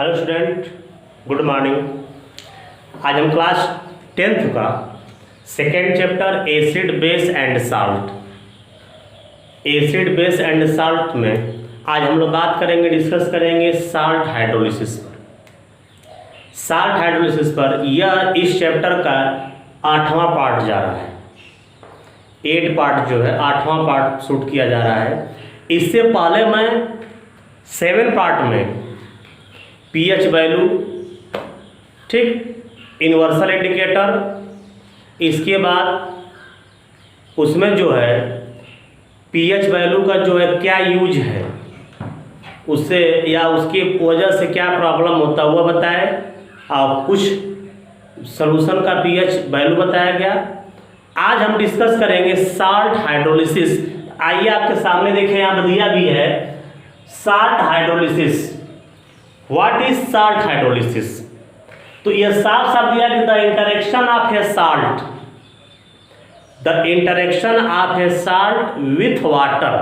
Hello student, good morning. आज हम class 10th का second chapter acid base and salt, acid base and salt में आज हम लोग बात करेंगे, डिस्कस करेंगे साल्ट हाइड्रोलिसिस पर। साल्ट हाइड्रोलिसिस पर यह इस चैप्टर का 8वां पार्ट जा रहा है। 8 पार्ट जो है 8वां पार्ट शूट किया जा रहा है। इससे पहले मैं 7 पार्ट में पीएच वैल्यू, ठीक, यूनिवर्सल इंडिकेटर, इसके बाद उसमें जो है पीएच वैल्यू का जो है क्या यूज है, उससे या उसकी वजह से क्या प्रॉब्लम होता है वह बताए, और कुछ सॉल्यूशन का पीएच वैल्यू बताया गया। आज हम डिस्कस करेंगे साल्ट हाइड्रोलिसिस। आइए आपके सामने देखें, यहाँ दिया भी है salt hydrolysis. What is salt hydrolysis? तो यह साफ साफ दिया कि the interaction of A salt, the interaction of A salt with water,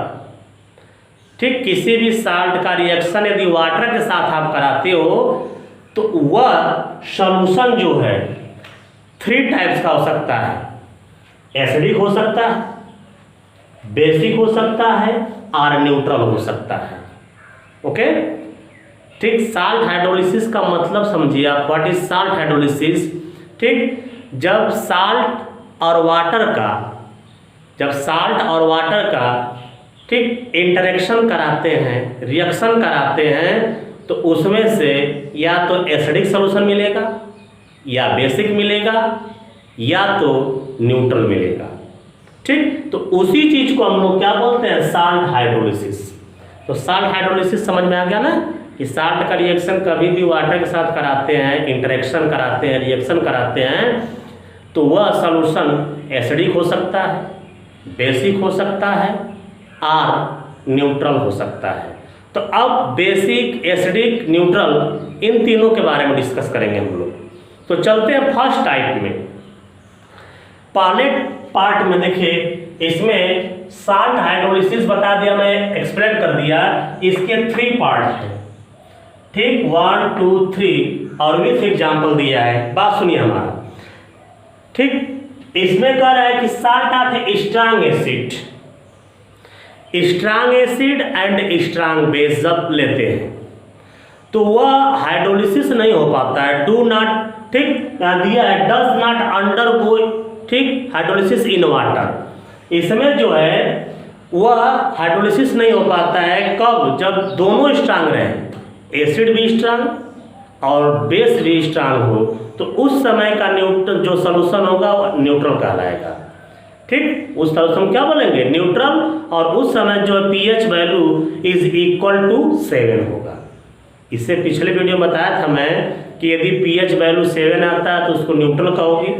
ठीक, किसी भी साल्ट का रिएक्शन यदि वाटर के साथ आप कराते हो तो वह सॉल्यूशन जो है 3 टाइप्स का हो सकता है। एसिडिक हो सकता है, बेसिक हो सकता है और न्यूट्रल हो सकता है। ओके, ठीक। साल्ट हाइड्रोलिसिस का मतलब समझिए आप, व्हाट इज साल्ट हाइड्रोलिसिस। ठीक, जब साल्ट और वाटर का ठीक इंटरेक्शन कराते हैं, रिएक्शन कराते हैं, तो उसमें से या तो एसिडिक सॉल्यूशन मिलेगा, या बेसिक मिलेगा, या तो न्यूट्रल मिलेगा। ठीक, तो उसी चीज को हम लोग क्या बोलते हैं, साल्ट हाइड्रोलिसिस। तो साल्ट हाइड्रोलिसिस समझ में आ गया ना, कि साल्ट का रिएक्शन कभी भी वाटर के साथ कराते हैं, इंटरेक्शन कराते हैं, रिएक्शन कराते हैं, तो वह सॉल्यूशन एसिडिक हो सकता है, बेसिक हो सकता है और न्यूट्रल हो सकता है। तो अब बेसिक, एसिडिक, न्यूट्रल, इन तीनों के बारे में डिस्कस करेंगे हम लोग। तो चलते हैं फर्स्ट टाइप में। पहले पार्ट में देखिए, इसमें साल्ट हाइड्रोलिसिस बता दिया, मैं एक्सप्लेन कर दिया। इसके 3 पार्ट हैं, ठीक, 1 2 3, और विथ एग्जाम्पल दिया है। बात सुनिए हमारा, ठीक। इसमें कह रहा है कि salt of strong acid, strong acid and strong base जब लेते हैं तो वह हाइड्रोलिसिस नहीं हो पाता है। डू नॉट, ठीक, दिया है, डज नॉट अंडरगो, ठीक, हाइड्रोलिसिस इन वाटर। इसमें जो है वह हाइड्रोलिसिस नहीं हो पाता है। कब? जब दोनों स्ट्रांग रहे, एसिड भी स्ट्रांग और बेस भी स्ट्रांग हो, तो उस समय का न्यूट्रल जो सॉल्यूशन होगा वो न्यूट्रल कहलाएगा। ठीक, उस सॉल्यूशन क्या बोलेंगे, न्यूट्रल। और उस समय जो pH value is equal to 7 होगा। इससे पिछले वीडियो में बताया था मैं कि यदि पीएच वैल्यू 7 आता है तो उसको न्यूट्रल कहोगे।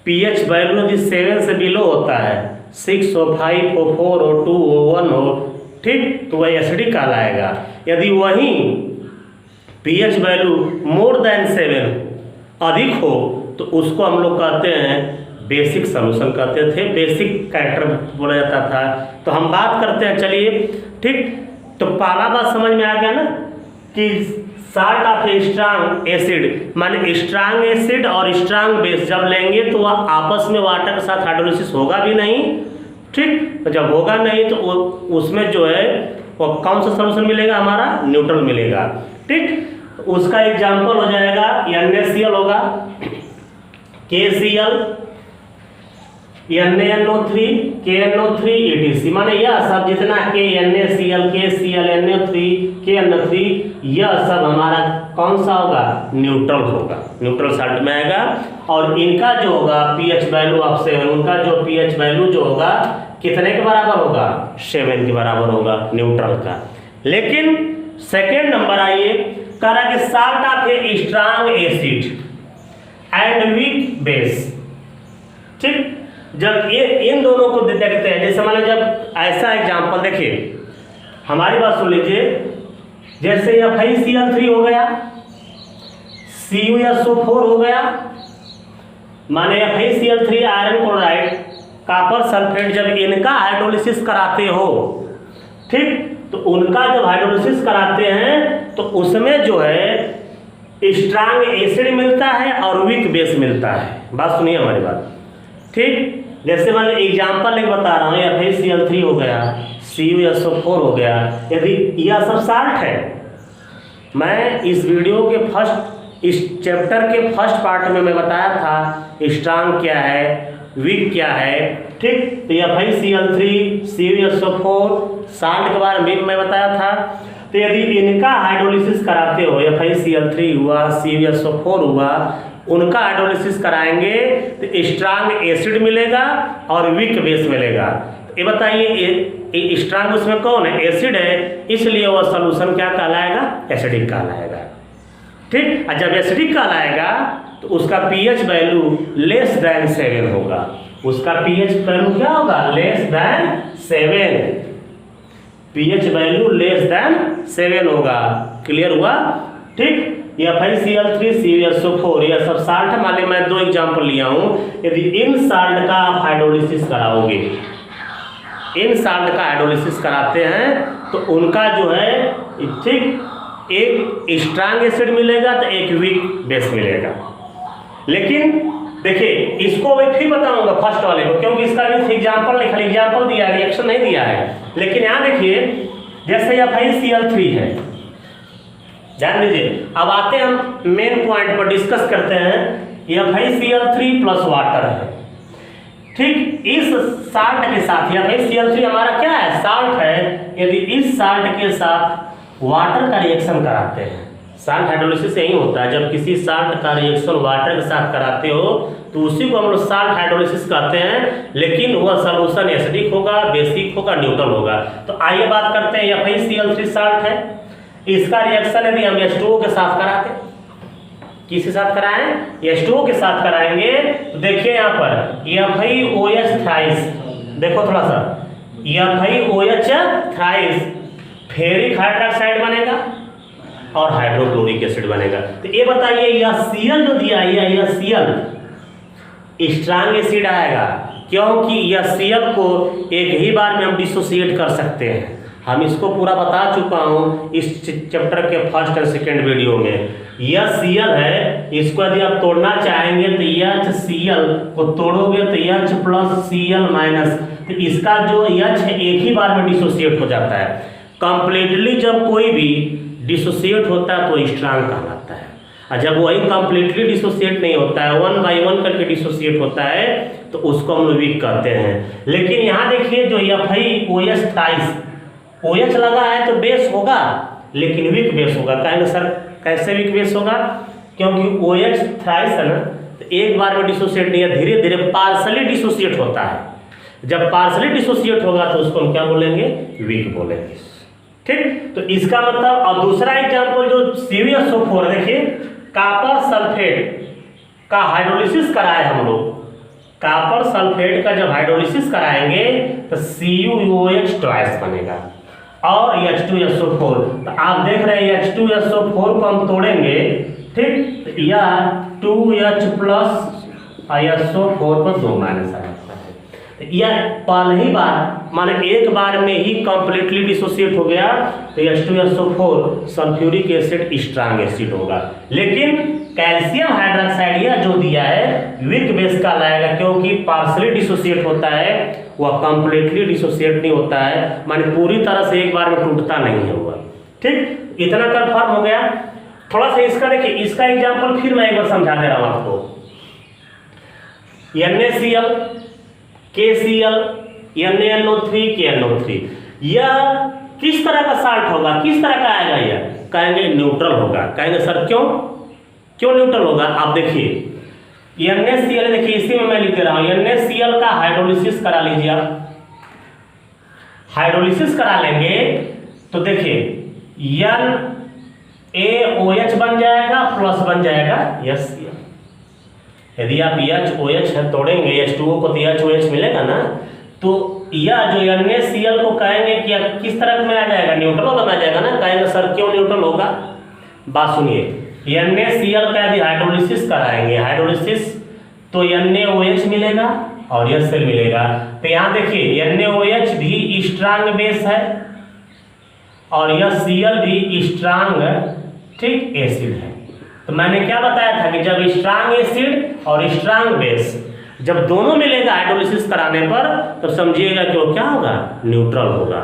पीएच वैल्यू यदि 7 से बिलो होता है, 6 हो, 5 हो, 4 हो, 2 हो, 1 हो, ठीक, तो वह एसिडिक कहलाएगा। यदि वही पीएच वैल्यू मोर देन 7 अधिक हो तो उसको हम लोग कहते हैं बेसिक सॉल्यूशन कहते थे, बेसिक कैरेक्टर बोला जाता था। तो हम बात करते हैं, चलिए, ठीक। तो पहला बात समझ में आ गया ना कि साल्ट ऑफ स्ट्रांग एसिड, माने स्ट्रांग एसिड और स्ट्रांग बेस जब लेंगे तो वह आपस में वाटर के साथ हाइड्रोलिसिस होगा भी नहीं। ठीक, तो जब होगा नहीं तो उसमें जो है वो कौन सा सॉल्यूशन मिलेगा, हमारा न्यूट्रल मिलेगा। ठीक, उसका एग्जांपल हो जाएगा NaCl होगा, KCl, NaNO3, KNO3, ETC। माने यह सब जितना NaCl, KCl, NO3, KNO3, यह सब हमारा कौन सा होगा, न्यूट्रल होगा, न्यूट्रल साल्ट में आएगा। और इनका जो होगा पीएच वैल्यू ऑफ 7, उनका जो पीएच वैल्यू जो होगा कितने के बराबर होगा, 7 के बराबर होगा न्यूट्रल का। लेकिन सेकेंड नंबर आइए, कह रहा कि salt of a strong acid and weak base. ठीक, जब ये इन दोनों को देखते हैं, जैसे माने जब ऐसा एग्जांपल देखिए, हमारी बात सुन लीजिए, जैसे FeCl3 हो गया, CuSO4 हो गया, माने FeCl3 iron chloride, copper sulphate, जब इनका हाइड्रोलिसिस कराते हो, ठीक, तो उनका जब हाइड्रोलिसिस कराते हैं तो उसमें जो है स्ट्रांग एसिड मिलता है और वीक बेस मिलता है। बात सुनिए हमारी बात, ठीक। जैसे मैं एग्जाम्पल एक बता रहा हूँ, FeCl3 हो गया, CuSO4 हो गया, यदि यह सब साल्ट है। मैं इस वीडियो के इस चैप्टर के फर्स्ट पार्ट में मैं बताया था स्ट्रांग क्या है, वीक क्या है, ठीक। तो FeCl3, CuSO4 साल्ट के बारे में मैं बताया था। तो यदि इनका हाइड्रोलिसिस कराते हो, FeCl3 हुआ, CuSO4 हुआ, उनका हाइड्रोलिसिस कराएंगे तो स्ट्रांग एसिड मिलेगा और वीक बेस मिलेगा। ये बताइए स्ट्रांग उसमें कौन है? एसिड है, इसलिए वह सॉल्यूशन क्या कहलाएगा? एसिडिक कहलाएगा, ठीक। और जब एसिडिक कहलाएगा तो उसका pH वैल्यू लेस देन 7 होगा। उसका pH वैल्यू क्या होगा? Less than 7। pH value less than 7 होगा। क्लियर हुआ, ठीक। FeCl3, CuSO4 यह सब साल्ट है। मान लीजिए मैं 2 एग्जाम्पल लिया हूँ। यदि इन साल्ट का आप हाइड्रोलिसिस कराओगे, इन साल्ट का हाइड्रोलिसिस कराते हैं तो उनका जो है, ठीक, एक स्ट्रांग एसिड मिलेगा तो एक वीक बेस मिलेगा। लेकिन देखिए इसको मैं फिर बताऊंगा फर्स्ट वाले को, क्योंकि इसका भी एग्जाम्पल नहीं, खाली एग्जाम्पल दिया है, रिएक्शन नहीं दिया है। लेकिन यहाँ देखिए जैसे FeCl3 है, ध्यान दीजिए। अब आते हैं हम मेन पॉइंट पर, डिस्कस करते हैं। FeCl3 प्लस वाटर है, ठीक। इस साल्ट के साथ FeCl3 हमारा क्या है? साल्ट है। यदि इस साल्ट के साथ वाटर का रिएक्शन कराते हैं, साल्ट हाइड्रोलिसिस यही होता है, जब किसी साल्ट का रिएक्शन वाटर के साथ कराते हो तो उसी को हम लोग साल्ट हाइड्रोलिसिस कहते हैं। लेकिन वह सॉल्यूशन एसिडिक होगा, बेसिक होगा, न्यूट्रल होगा। तो आइए बात करते हैं, FeCl3 साल्ट है, इसका रिएक्शन यदि हम H2O के साथ कराते हैं, किसके साथ कराएं? H2O के साथ कराएंगे तो देखिए यहाँ पर FeOH थ्राइस, देखो थोड़ा सा, FeOH थ्राइस फेरिक हाइड्रोक्साइड बनेगा और हाइड्रोक्लोरिक एसिड बनेगा। तो ये बताइए यह Cl जो दिया है, यह Cl स्ट्रांग एसिड आएगा, क्योंकि यह Cl को एक ही बार में हम डिसोसिएट कर सकते हैं। हम इसको पूरा बता चुका हूँ इस चैप्टर के फर्स्ट और सेकेंड वीडियो में। यह Cl है, इसको यदि आप तोड़ना चाहेंगे तो HCl को तोड़ोगे तो H प्लस Cl माइनस, तो इसका जो H है एक ही बार में डिसोसिएट हो जाता है। कंप्लीटली जब कोई भी डिसोसिएट होता है तो स्ट्रांग कहलाता है, और जब वही कंप्लीटली डिसोसिएट नहीं होता है, 1 by 1 करके डिसोसिएट होता है, तो उसको हम लोग वीक कहते हैं। लेकिन यहाँ देखिए जो FeOH थ्राइस, OH लगा है तो बेस होगा, लेकिन वीक बेस होगा। कहेंगे सर कैसे वीक बेस होगा? क्योंकि OH थ्राइस है ना, तो एक बार में डिसोसिएट नहीं है, धीरे धीरे पार्सली डिसोसिएट होता है। जब पार्सली डिसोसिएट होगा तो उसको हम क्या बोलेंगे? वीक बोलेंगे, ठीक। तो इसका मतलब, और दूसरा एग्जाम्पल जो CuSO4, देखिए कॉपर सल्फेट का हाइड्रोलिसिस कराए हम लोग, कॉपर सल्फेट का जब हाइड्रोलिसिस कराएंगे तो CuOH ट्वाइस बनेगा और H2SO4। तो आप देख रहे हैं H2SO4 को हम तोड़ेंगे, ठीक, तो यह 2H प्लस SO4 पर 2 माइनस आ जाता है। तो यह पहले ही बार, माने एक बार में ही कंप्लीटली डिसोसिएट हो गया, तो H2SO4 sulphuric acid strong acid होगा। लेकिन कैल्शियम हाइड्रोक्साइड यह जो दिया है वीक बेस का लाएगा, क्योंकि पार्सली डिसोसिएट होता है, वह कंप्लीटली डिसोसिएट नहीं होता है, माने पूरी तरह से एक बार में टूटता नहीं है वह, ठीक। इतना कंफर्म हो गया। थोड़ा सा इसका देखिए, इसका एग्जाम्पल फिर मैं एक बार समझा दे रहा हूँ आपको। NaCl, KCl, NaNO3, KNO3, यह किस तरह का साल्ट होगा? किस तरह का आएगा? यह कहेंगे न्यूट्रल होगा। कहेंगे सर क्यों न्यूट्रल होगा? आप देखिए NaCl, देखिए इसी में मैं लिख दे रहा हूँ, NaCl का हाइड्रोलिसिस करा लीजिए आप। हाइड्रोलिसिस करा लेंगे तो देखिए NaOH बन जाएगा, प्लस बन जाएगा HCl। यदि आप HOH है तोड़ेंगे H2O को तो HOH मिलेगा ना, तो यह जो NaCl को कहेंगे कि किस तरह में आ जाएगा? न्यूट्रल होगा आ जाएगा ना। कहेंगे सर क्यों न्यूट्रल होगा? बात सुनिए, NaCl का यदि हाइड्रोलिसिस कराएंगे, हाइड्रोलिसिस तो NaOH मिलेगा और HCl मिलेगा। तो यहाँ देखिए NaOH भी स्ट्रांग बेस है और HCl भी स्ट्रांग ठीक, एसिड है। तो मैंने क्या बताया था कि जब स्ट्रांग एसिड और स्ट्रांग बेस जब दोनों मिलेगा हाइड्रोलिसिस कराने पर, तो समझिएगा कि वो क्या होगा, न्यूट्रल होगा।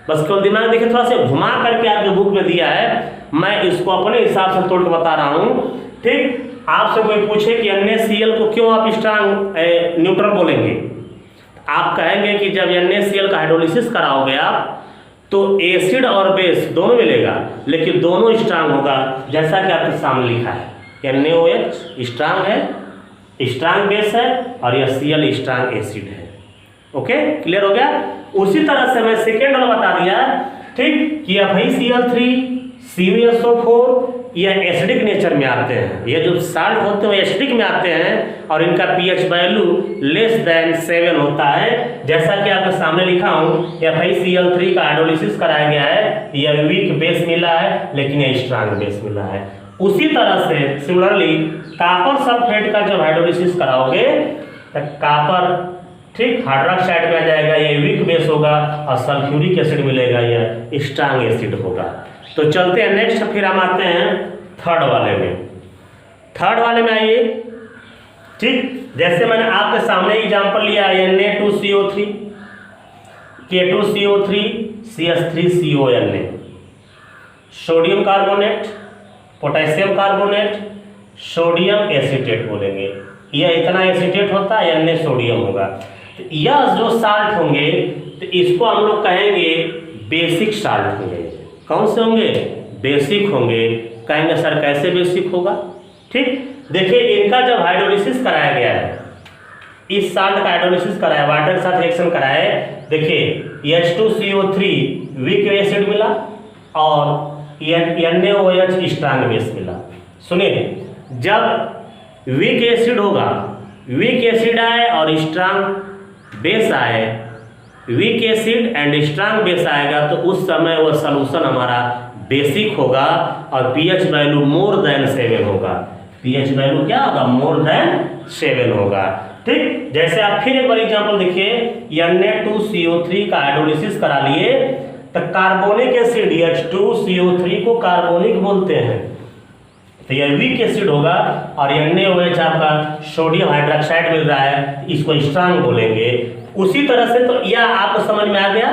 बस केवल दिमाग देखिए, थोड़ा सा घुमा करके आपके बुक में दिया है, मैं इसको अपने हिसाब से तोड़ के बता रहा हूँ। ठीक, आपसे कोई पूछे कि NaCl को क्यों आप स्ट्रांग न्यूट्रल बोलेंगे, आप कहेंगे कि जब NaCl का हाइड्रोलिसिस कराओगे आप, तो एसिड और बेस दोनों मिलेगा, लेकिन दोनों स्ट्रांग होगा, जैसा कि आपके सामने लिखा है। NaOH स्ट्रांग है, स्ट्रांग बेस है, और यह Cl स्ट्रांग एसिड है। ओके, क्लियर हो गया। उसी तरह से मैं सेकेंड वाला बता दिया, ठीक, कि FeCl3 CuSO4 यह एसिडिक नेचर में आते हैं। ये जो साल्ट होते हैं वो एसिडिक में आते हैं, और इनका pH वैल्यू लेस देन 7 होता है। जैसा कि आपके सामने लिखा हूँ, FeCl3 का हाइड्रोलिसिस कराया गया है, यह वीक बेस मिला है, लेकिन यह स्ट्रांग बेस मिला है। उसी तरह से सिमिलरली कॉपर सल्फेट का जब हाइड्रोलिसिस कराओगे तो कॉपर, ठीक, हाइड्रोक्साइड में आ जाएगा, ये वीक बेस होगा, और सल्फ्यूरिक एसिड मिलेगा, यह स्ट्रांग एसिड होगा। तो चलते हैं नेक्स्ट, फिर हम आते हैं थर्ड वाले में। थर्ड वाले में आइए, ठीक, जैसे मैंने आपके सामने एग्जांपल लिया है, Na2CO3 K2CO3 CH3CONA, sodium carbonate, potassium carbonate, sodium acetate बोलेंगे। यह इतना एसीटेट होता है, अन्य सोडियम होगा। तो यह जो साल्ट होंगे, तो इसको हम लोग कहेंगे बेसिक साल्ट होंगे। कौन से होंगे, बेसिक होंगे। कहेंगे सर कैसे बेसिक होगा, ठीक, देखिए इनका जब हाइड्रोलिसिस कराया गया है, इस साल्ट का हाइड्रोलिसिस कराया, वाटर के साथ रिएक्शन कराया है, देखिए H2CO3 वीक एसिड मिला, और NaOH स्ट्रांग बेस मिला। सुनिए, जब वीक एसिड होगा, वीक एसिड आए और स्ट्रांग बेस आए, weak acid and strong base आएगा, तो उस समय वह सॉल्यूशन हमारा बेसिक होगा, और pH वैल्यू मोर देन 7 होगा। pH वैल्यू क्या होगा, मोर देन 7 होगा। ठीक, जैसे आप फिर एक बार एग्जांपल देखिए, Na2CO3 का हाइड्रोलिसिस करा लिए, तो कार्बोनिक एसिड H2CO3 को कार्बोनिक बोलते हैं, तो यह वीक एसिड होगा, और NaOH आपका सोडियम हाइड्रोक्साइड मिल रहा है, इसको स्ट्रांग बोलेंगे। उसी तरह से, तो यह आपको समझ में आ गया,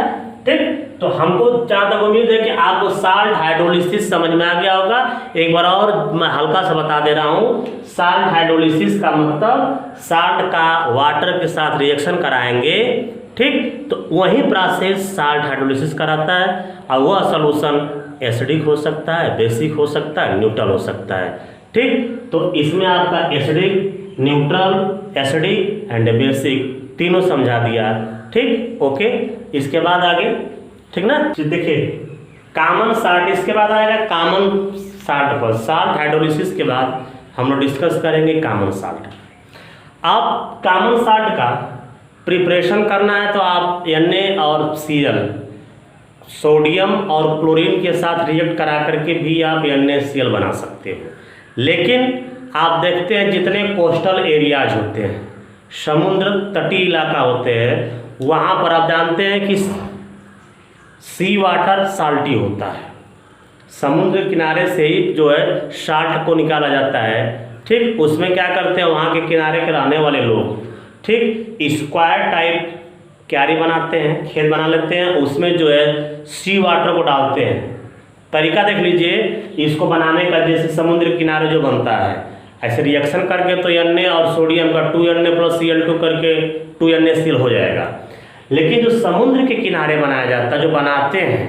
ठीक। तो हमको जहाँ तक उम्मीद है कि आपको साल्ट हाइड्रोलिसिस समझ में आ गया होगा। एक बार और मैं हल्का सा बता दे रहा हूँ, साल्ट हाइड्रोलिसिस का मतलब साल्ट का वाटर के साथ रिएक्शन कराएंगे, ठीक, तो वही प्रोसेस साल्ट हाइड्रोलिसिस कराता है, और वह सॉल्यूशन एसिडिक हो सकता है, बेसिक हो सकता है, न्यूट्रल हो सकता है, ठीक। तो इसमें आपका acidic, neutral, acidic and basic तीनों समझा दिया, ठीक, ओके। इसके बाद आगे, ठीक ना, देखिए कॉमन साल्ट, इसके बाद आएगा कॉमन साल्ट पर। साल्ट हाइड्रोलिसिस के बाद हम लोग डिस्कस करेंगे कॉमन साल्ट। आप कॉमन साल्ट का प्रिपरेशन करना है, तो आप Na और Cl सोडियम और क्लोरीन के साथ रिएक्ट करा करके भी आप NaCl बना सकते हो। लेकिन आप देखते हैं जितने कोस्टल एरियाज होते हैं, समुद्र तटीय इलाका होते हैं, वहाँ पर आप जानते हैं कि सी वाटर साल्टी होता है। समुद्र किनारे से ही जो है साल्ट को निकाला जाता है, ठीक। उसमें क्या करते हैं, वहाँ के किनारे के रहने वाले लोग, ठीक, स्क्वायर टाइप क्यारी बनाते हैं, खेत बना लेते हैं, उसमें जो है सी वाटर को डालते हैं। तरीका देख लीजिए इसको बनाने का, जैसे समुद्र किनारे जो बनता है, ऐसे रिएक्शन करके तो Na और सोडियम का 2Na+Cl2 करके 2NaCl हो जाएगा। लेकिन जो समुद्र के किनारे बनाया जाता है, जो बनाते हैं,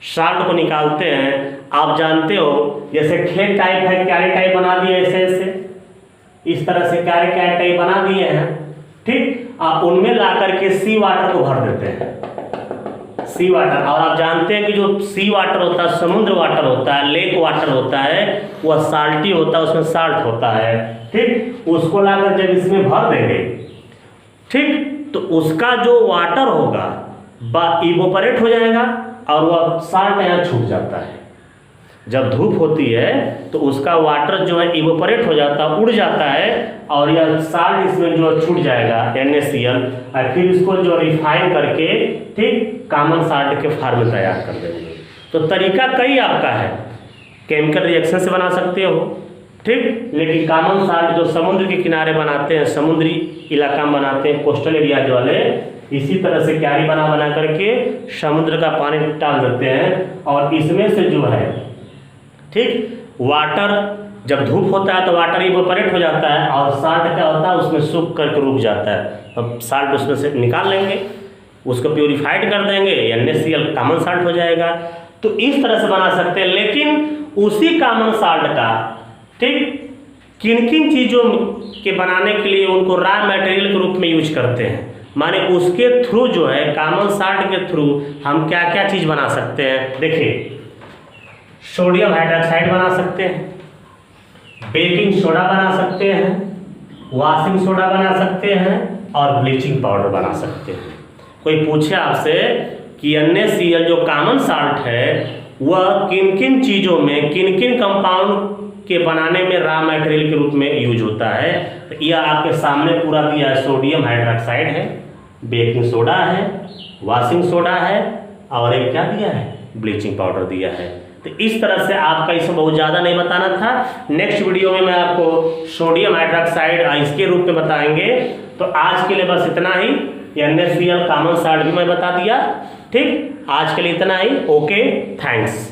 साल्ट को निकालते हैं, आप जानते हो जैसे खेत टाइप है, क्यारी टाइप बना दिए, ऐसे ऐसे इस तरह से क्यारी टाइप बना दिए हैं, ठीक। आप उनमें ला करके सी वाटर को भर देते हैं, सी वाटर। और आप जानते हैं कि जो सी वाटर होता है, समुद्र वाटर होता है, लेक वाटर होता है, वह साल्टी होता है, उसमें साल्ट होता है, ठीक। उसको लाकर जब इसमें भर देंगे, ठीक, तो उसका जो वाटर होगा इवोपरेट हो जाएगा, और वह साल्ट यहाँ छूट जाता है। जब धूप होती है तो उसका वाटर जो है इवोपरेट हो जाता है, उड़ जाता है, और यह साल्ट इसमें जो छूट जाएगा NaCl, और फिर इसको जो रिफाइन करके, ठीक, कॉमन साल्ट के फार्म में तैयार कर देंगे। तो तरीका कई आपका है, केमिकल रिएक्शन से बना सकते हो, ठीक। लेकिन कॉमन साल्ट जो समुद्र के किनारे बनाते हैं, समुद्री इलाका में बनाते हैं, कोस्टल एरियाज वाले, इसी तरह से क्यारी बना करके समुद्र का पानी डाल देते हैं और इसमें से जो है, ठीक, वाटर जब धूप होता है तो वाटर इवेपोरेट हो जाता है और साल्ट क्या होता है उसमें सूख करके रुक जाता है। अब साल्ट उसमें से निकाल लेंगे, उसको प्योरीफाइड कर देंगे, NaCl कॉमन साल्ट हो जाएगा। तो इस तरह से बना सकते हैं। लेकिन उसी कॉमन साल्ट का, ठीक, किन किन चीज़ों के बनाने के लिए उनको रॉ मटेरियल के रूप में यूज करते हैं, माने उसके थ्रू जो है कॉमन साल्ट के थ्रू हम क्या क्या चीज़ बना सकते हैं। देखिए, सोडियम हाइड्रोक्साइड बना सकते हैं, बेकिंग सोडा बना सकते हैं, वॉशिंग सोडा बना सकते हैं और ब्लीचिंग पाउडर बना सकते हैं। कोई पूछे आपसे कि NaCl जो कॉमन साल्ट है वह किन किन चीज़ों में, किन किन कंपाउंड के बनाने में रॉ मटेरियल के रूप में यूज होता है, तो यह आपके सामने पूरा दिया है। सोडियम हाइड्रोक्साइड है, बेकिंग सोडा है, वॉशिंग सोडा है और एक क्या दिया है, ब्लीचिंग पाउडर दिया है। तो इस तरह से आपका इसमें बहुत ज़्यादा नहीं बताना था। नेक्स्ट वीडियो में मैं आपको सोडियम हाइड्रोक्साइड इसके रूप में बताएंगे। तो आज के लिए बस इतना ही। NaCl कॉमन साल्ट भी मैं बता दिया, ठीक। आज के लिए इतना ही। Okay, thanks.